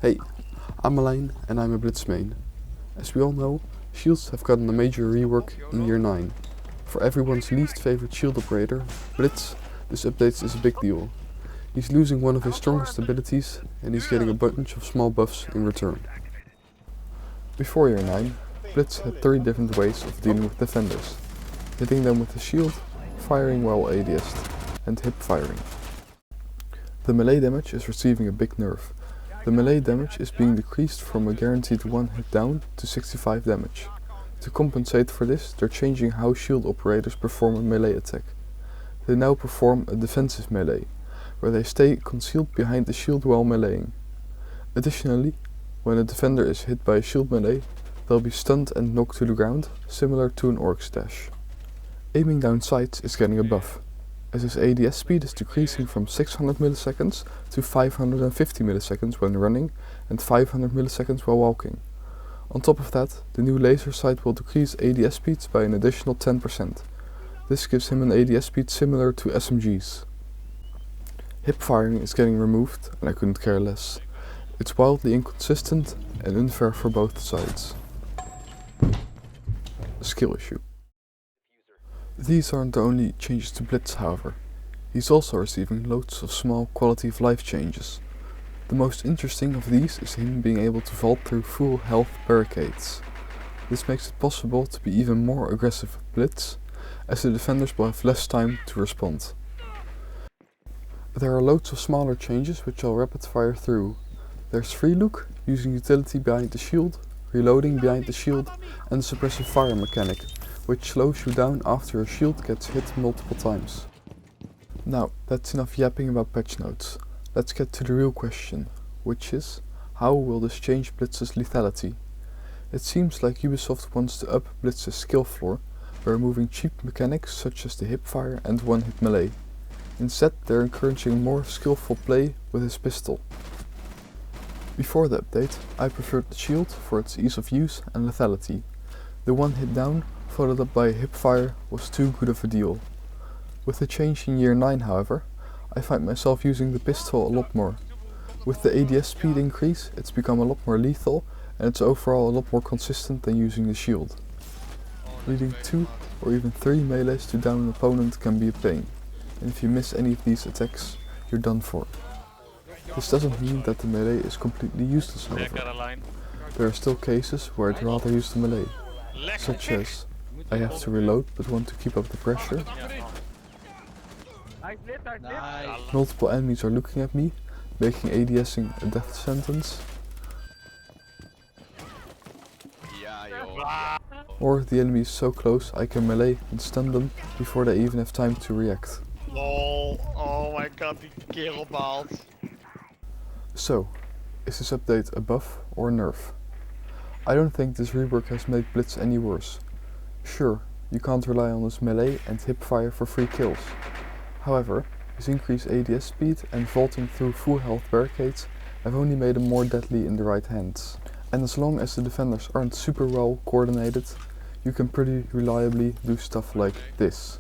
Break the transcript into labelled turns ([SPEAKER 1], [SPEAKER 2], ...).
[SPEAKER 1] Hey, I'm Alain and I'm a Blitz main. As we all know, shields have gotten a major rework in year 9. For everyone's least favorite shield operator, Blitz, this update is a big deal. He's losing one of his strongest abilities and he's getting a bunch of small buffs in return. Before year 9, Blitz had 3 different ways of dealing with defenders: hitting them with a shield, firing while ADS'd, and hip firing. The melee damage is receiving a big nerf. The melee damage is being decreased from a guaranteed 1 hit down to 65 damage. To compensate for this, they're changing how shield operators perform a melee attack. They now perform a defensive melee, where they stay concealed behind the shield while meleeing. Additionally, when a defender is hit by a shield melee, they'll be stunned and knocked to the ground, similar to an orc's dash. Aiming down sights is getting a buff, as his ADS speed is decreasing from 600 milliseconds to 550 milliseconds when running and 500 milliseconds while walking. On top of that, the new laser sight will decrease ADS speeds by an additional 10%. This gives him an ADS speed similar to SMG's. Hip firing is getting removed, and I couldn't care less. It's wildly inconsistent and unfair for both sides. A skill issue. These aren't the only changes to Blitz, however. He's also receiving loads of small quality of life changes. The most interesting of these is him being able to vault through full health barricades. This makes it possible to be even more aggressive with Blitz, as the defenders will have less time to respond. There are loads of smaller changes which I'll rapid fire through. There's free look, using utility behind the shield, reloading behind the shield, and the suppressive fire mechanic, which slows you down after your shield gets hit multiple times. Now, that's enough yapping about patch notes. Let's get to the real question, which is, how will this change Blitz's lethality? It seems like Ubisoft wants to up Blitz's skill floor by removing cheap mechanics such as the hip fire and one-hit melee. Instead, they're encouraging more skillful play with his pistol. Before the update, I preferred the shield for its ease of use and lethality. The one hit down, followed up by a hip fire, was too good of a deal. With the change in year 9, however, I find myself using the pistol a lot more. With the ADS speed increase, it's become a lot more lethal and it's overall a lot more consistent than using the shield. Leading 2 or even 3 melees to down an opponent can be a pain, and if you miss any of these attacks, you're done for. This doesn't mean that the melee is completely useless, however. There are still cases where I'd rather use the melee, such as I have to reload but want to keep up the pressure. Multiple enemies are looking at me, making ADSing a death sentence. Or the enemy is so close I can melee and stun them before they even have time to react.
[SPEAKER 2] Lol, oh my god, die kerel baalt.
[SPEAKER 1] So, is this update a buff or a nerf? I don't think this rework has made Blitz any worse. Sure, you can't rely on his melee and hip fire for free kills. However, his increased ADS speed and vaulting through full health barricades have only made him more deadly in the right hands. And as long as the defenders aren't super well coordinated, you can pretty reliably do stuff like this.